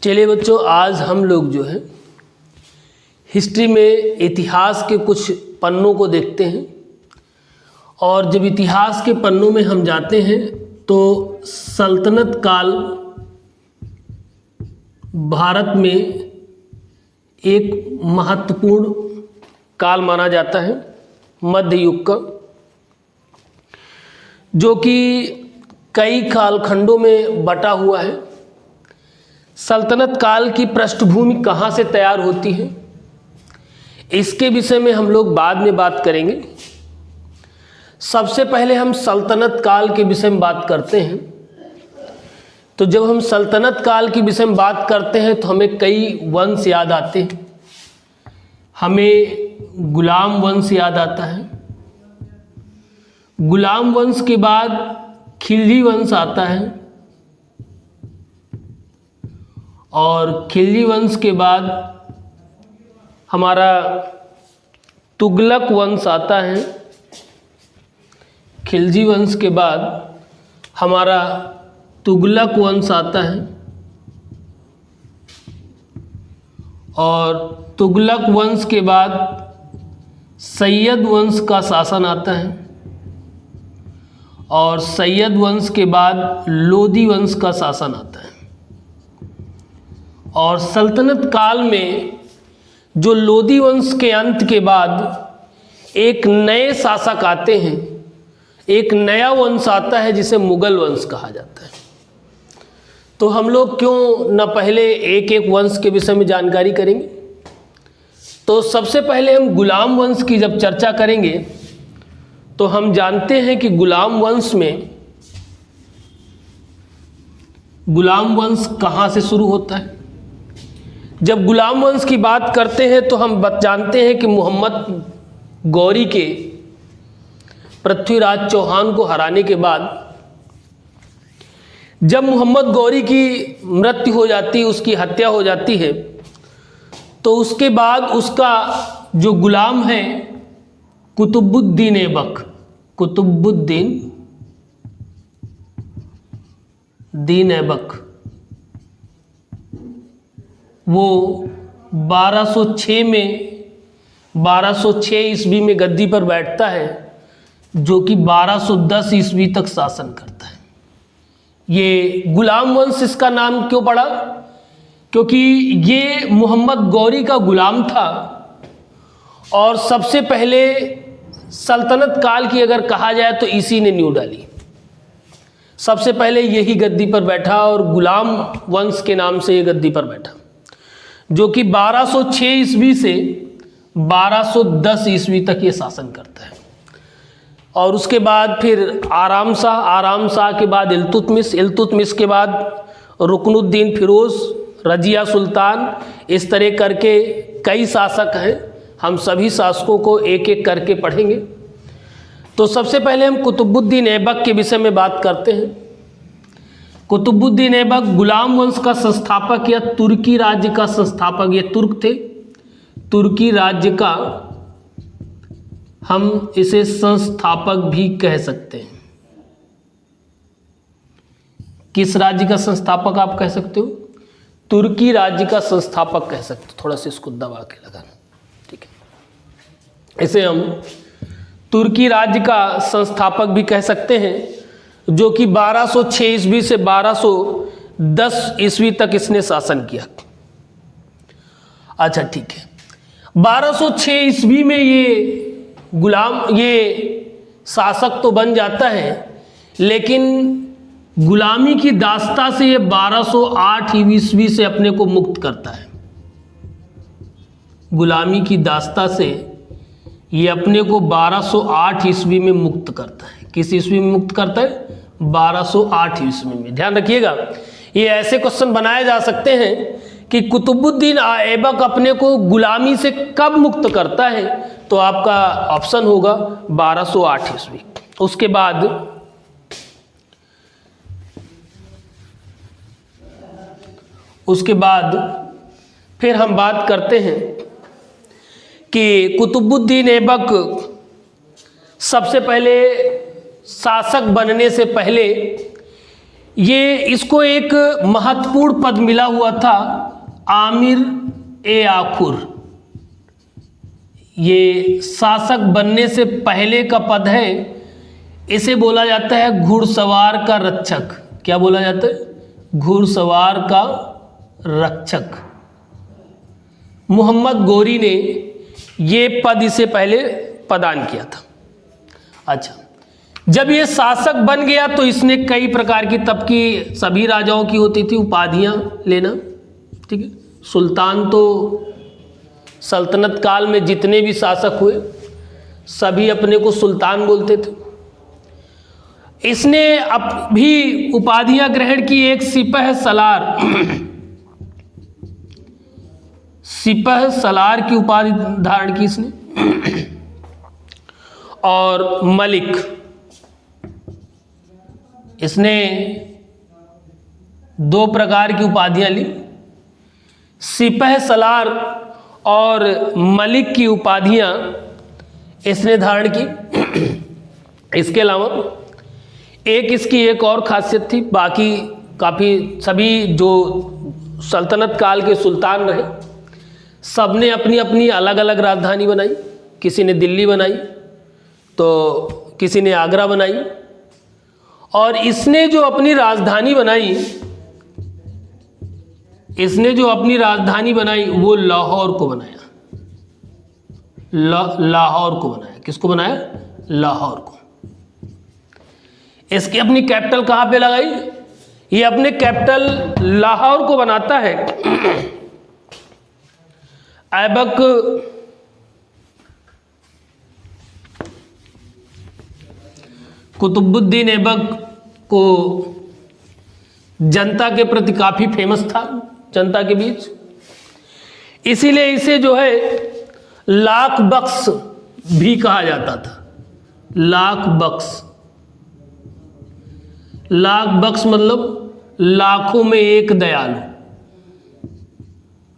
चलिए बच्चों, आज हम लोग जो है हिस्ट्री में इतिहास के कुछ पन्नों को देखते हैं। और जब इतिहास के पन्नों में हम जाते हैं तो सल्तनत काल भारत में एक महत्वपूर्ण काल माना जाता है, मध्य युग का, जो कि कई कालखंडों में बटा हुआ है। सल्तनत काल की पृष्ठभूमि कहाँ से तैयार होती है, इसके विषय में हम लोग बाद में बात करेंगे। सबसे पहले हम सल्तनत काल के विषय में बात करते हैं। तो जब हम सल्तनत काल के विषय में बात करते हैं तो हमें कई वंश याद आते हैं। हमें गुलाम वंश याद आता है। गुलाम वंश के बाद खिलजी वंश आता है और खिलजी वंश के बाद हमारा तुगलक वंश आता है। खिलजी वंश के बाद हमारा तुगलक वंश आता है और तुगलक वंश के बाद सैयद वंश का शासन आता है और सैयद वंश के बाद लोदी वंश का शासन आता है। और सल्तनत काल में जो लोदी वंश के अंत के बाद एक नए शासक आते हैं, एक नया वंश आता है जिसे मुगल वंश कहा जाता है। तो हम लोग क्यों न पहले एक एक वंश के विषय में जानकारी करेंगे। तो सबसे पहले हम गुलाम वंश की जब चर्चा करेंगे तो हम जानते हैं कि गुलाम वंश में गुलाम वंश कहाँ से शुरू होता है। जब गुलाम वंश की बात करते हैं तो हम जानते हैं कि मोहम्मद गौरी के पृथ्वीराज चौहान को हराने के बाद जब मोहम्मद गौरी की मृत्यु हो जाती है, उसकी हत्या हो जाती है, तो उसके बाद उसका जो गुलाम है कुतुबुद्दीन ऐबक, कुतुबुद्दीन ऐबक, वो 1206 ईस्वी में गद्दी पर बैठता है, जो कि 1210 ईस्वी तक शासन करता है। ये गुलाम वंश इसका नाम क्यों पड़ा? क्योंकि ये मोहम्मद गौरी का गुलाम था और सबसे पहले सल्तनत काल की अगर कहा जाए तो इसी ने नींव डाली। सबसे पहले यही गद्दी पर बैठा और गुलाम वंश के नाम से ये गद्दी पर बैठा, जो कि 1206 ईस्वी से 1210 ईस्वी तक ये शासन करता है। और उसके बाद फिर आराम शाह के बाद इल्तुतमिश के बाद रुकनुद्दीन फिरोज, रजिया सुल्तान, इस तरह करके कई शासक हैं। हम सभी शासकों को एक एक करके पढ़ेंगे। तो सबसे पहले हम कुतुबुद्दीन ऐबक के विषय में बात करते हैं। कुतुबुद्दीन ऐबक गुलाम वंश का संस्थापक या तुर्की राज्य का संस्थापक, ये तुर्क थे, तुर्की राज्य का हम इसे संस्थापक भी कह सकते हैं। किस राज्य का संस्थापक आप कह सकते हो? तुर्की राज्य का संस्थापक कह सकते हो। थोड़ा सा इसको दबा के लगाना, ठीक है। इसे हम तुर्की राज्य का संस्थापक भी कह सकते हैं, जो कि 1206 ईस्वी से 1210 ईस्वी तक इसने शासन किया। अच्छा, ठीक है। 1206 ईस्वी में ये शासक तो बन जाता है, लेकिन गुलामी की दास्ता से ये 1208 ईस्वी से अपने को मुक्त करता है। गुलामी की दास्ता से ये अपने को 1208 ईस्वी में मुक्त करता है। किस ईस्वी में मुक्त करता है? 1208 ईस्वी में। ध्यान रखिएगा, ये ऐसे क्वेश्चन बनाए जा सकते हैं कि कुतुबुद्दीन ऐबक अपने को गुलामी से कब मुक्त करता है, तो आपका ऑप्शन होगा 1208 ईस्वी। उसके बाद फिर हम बात करते हैं कि कुतुबुद्दीन ऐबक सबसे पहले शासक बनने से पहले ये इसको एक महत्वपूर्ण पद मिला हुआ था, आमिर ए आखुर। ये शासक बनने से पहले का पद है। इसे बोला जाता है घुड़सवार का रक्षक। क्या बोला जाता है? घुड़सवार का रक्षक। मोहम्मद गोरी ने ये पद इसे पहले प्रदान किया था। अच्छा, जब ये शासक बन गया तो इसने कई प्रकार की, तब की सभी राजाओं की होती थी उपाधियां लेना, ठीक है। सुल्तान तो सल्तनत काल में जितने भी शासक हुए सभी अपने को सुल्तान बोलते थे। इसने अब भी उपाधियां ग्रहण की। एक सिपह सलार सिपह सलार की उपाधि धारण की इसने, और मलिक, इसने 2 प्रकार की उपाधियां ली। सिपह सलार और मलिक की उपाधियां इसने धारण की। इसके अलावा एक इसकी एक और खासियत थी। बाकी काफ़ी सभी जो सल्तनत काल के सुल्तान रहे सब ने अपनी अपनी अलग अलग राजधानी बनाई। किसी ने दिल्ली बनाई तो किसी ने आगरा बनाई, और इसने जो अपनी राजधानी बनाई वो लाहौर को बनाया। लाहौर को बनाया। किसको बनाया? लाहौर को। इसकी अपनी कैपिटल कहाँ पे लगाई? ये अपने कैपिटल लाहौर को बनाता है। ऐबक कुतुबुद्दीन ऐबक को जनता के प्रति काफ़ी फेमस था, जनता के बीच। इसीलिए इसे जो है लाख बख्श भी कहा जाता था। लाख बख्श मतलब लाखों में एक दयालु।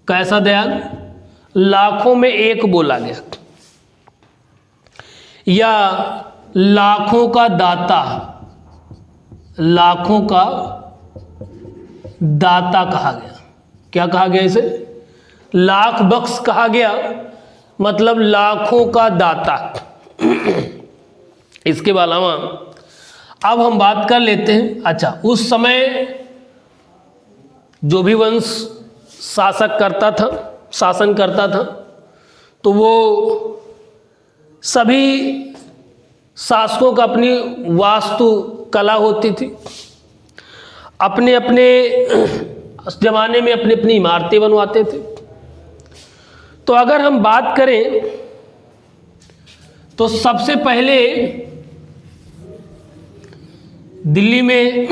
कैसा दयालु? लाखों में एक बोला गया, या लाखों का दाता। लाखों का दाता कहा गया। क्या कहा गया इसे? लाख बख्श कहा गया, मतलब लाखों का दाता। इसके अलावा अब हम बात कर लेते हैं। अच्छा, उस समय जो भी वंश शासन करता था तो वो सभी शासकों का अपनी वास्तु कला होती थी। अपने अपने ज़माने में अपनी अपनी इमारतें बनवाते थे। तो अगर हम बात करें तो सबसे पहले दिल्ली में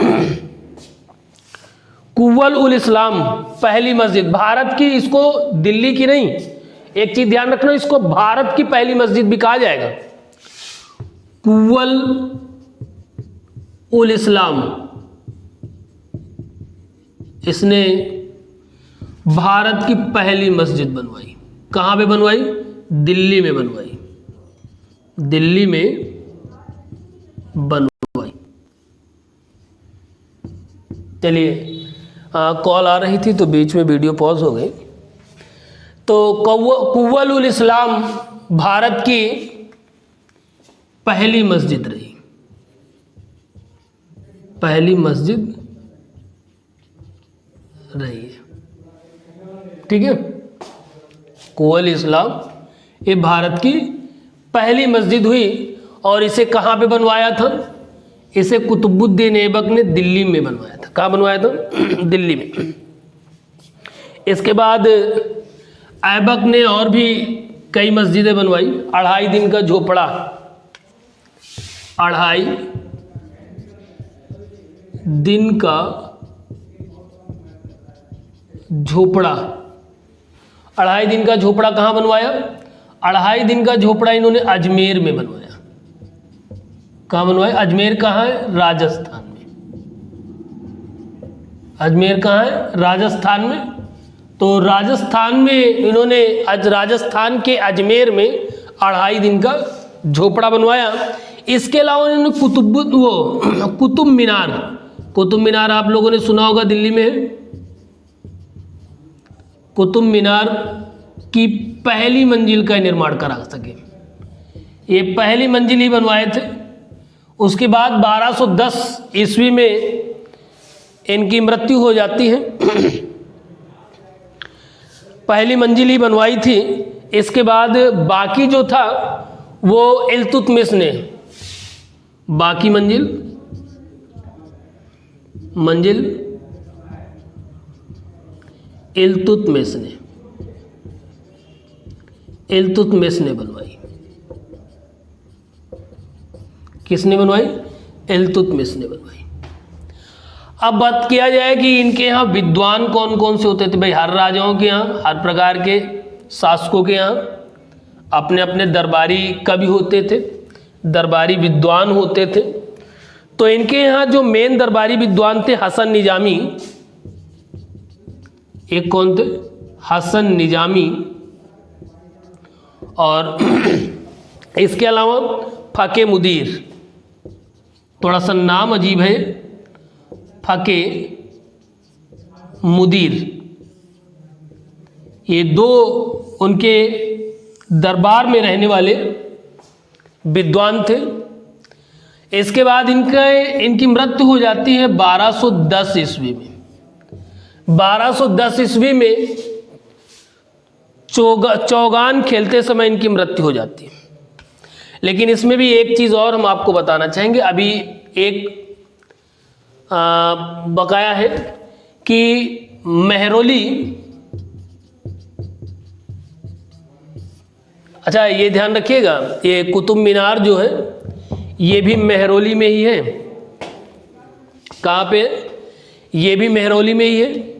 कुव्वल उल इस्लाम पहली मस्जिद, भारत की, इसको दिल्ली की नहीं, एक चीज ध्यान रखना, इसको भारत की पहली मस्जिद भी कहा जाएगा। कुव्वल उल इस्लाम, इसने भारत की पहली मस्जिद बनवाई। कहाँ पे बनवाई? दिल्ली में बनवाई। दिल्ली में बनवाई। चलिए, कॉल आ रही थी तो बीच में वीडियो पॉज हो गई। तो कुव्वल उल इस्लाम भारत की पहली मस्जिद रही। पहली मस्जिद रही है, ठीक है। कुव्वल इस्लाम ये भारत की पहली मस्जिद हुई। और इसे कहाँ पे बनवाया था? इसे कुतुबुद्दीन ऐबक ने दिल्ली में बनवाया था। कहाँ बनवाया था? दिल्ली में। इसके बाद ऐबक ने और भी कई मस्जिदें बनवाई। 2.5 दिन का झोपड़ा, 2.5 दिन का झोपड़ा, 2.5 दिन का झोपड़ा कहाँ बनवाया? 2.5 दिन का झोपड़ा इन्होंने अजमेर में बनवाया। कहाँ बनवाया? अजमेर कहाँ है? राजस्थान में। अजमेर कहाँ है? राजस्थान में। तो राजस्थान में इन्होंने राजस्थान के अजमेर में 2.5 दिन का झोपड़ा बनवाया। इसके अलावा इन्होंने कुतुब मीनार, कुतुब मीनार आप लोगों ने सुना होगा, दिल्ली में है। कुतुब मीनार की पहली मंजिल का निर्माण करा सके, ये पहली मंजिल ही बनवाए थे। उसके बाद 1210 ईस्वी में इनकी मृत्यु हो जाती है। पहली मंजिल ही बनवाई थी। इसके बाद बाकी जो था वो इल्तुतमिश ने, बाकी मंजिल इल्तुतमिश ने बनवाई। किसने बनवाई? इल्तुतमिश ने बनवाई। अब बात किया जाए कि इनके यहाँ विद्वान कौन कौन से होते थे। भाई हर राजाओं के यहाँ, हर प्रकार के शासकों के यहाँ अपने अपने दरबारी कवि होते थे, दरबारी विद्वान होते थे। तो इनके यहाँ जो मेन दरबारी विद्वान थे हसन निजामी, एक कौन थे? हसन निजामी। और इसके अलावा फके मुदीर, थोड़ा सा नाम अजीब है, फके मुदीर। ये दो उनके दरबार में रहने वाले विद्वान थे। इसके बाद इनकी मृत्यु हो जाती है 1210 ईस्वी में। 1210 ईस्वी में चौगान खेलते समय इनकी मृत्यु हो जाती है। लेकिन इसमें भी एक चीज़ और हम आपको बताना चाहेंगे। अभी एक बकाया है कि मेहरौली, अच्छा ये ध्यान रखिएगा, ये कुतुब मीनार जो है ये भी मेहरौली में ही है। कहाँ पे? ये भी मेहरौली में ही है।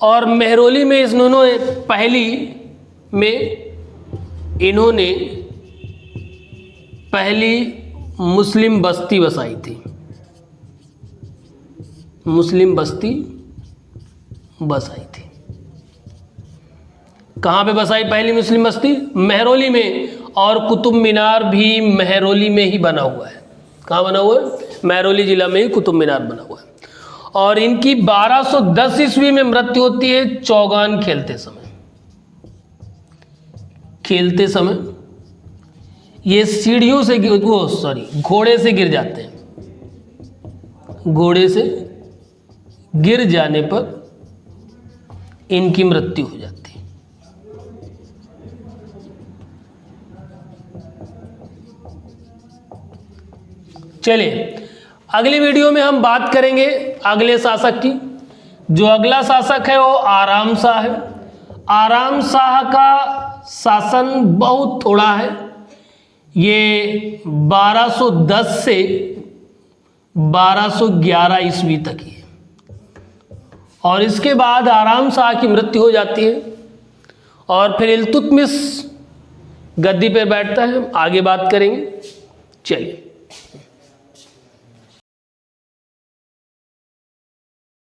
और मेहरौली में इन्होंने पहली मुस्लिम बस्ती बसाई थी। मुस्लिम बस्ती बसाई थी। कहाँ पे बसाई पहली मुस्लिम बस्ती? मेहरौली में। और कुतुब मीनार भी मेहरौली में ही बना हुआ है। कहाँ बना हुआ है? मेहरौली जिला में ही कुतुब मीनार बना हुआ है। और इनकी 1210 ईस्वी में मृत्यु होती है चौगान खेलते समय ये सीढ़ियों से घोड़े से गिर जाते हैं। घोड़े से गिर जाने पर इनकी मृत्यु हो जाती है। चलिए अगली वीडियो में हम बात करेंगे अगले शासक की। जो अगला शासक है वो आराम शाह है। आराम शाह का शासन बहुत थोड़ा है, ये 1210 से 1211 ईस्वी तक ही है। और इसके बाद आराम शाह की मृत्यु हो जाती है और फिर इल्तुतमिश गद्दी पर बैठता है। हम आगे बात करेंगे। चलिए।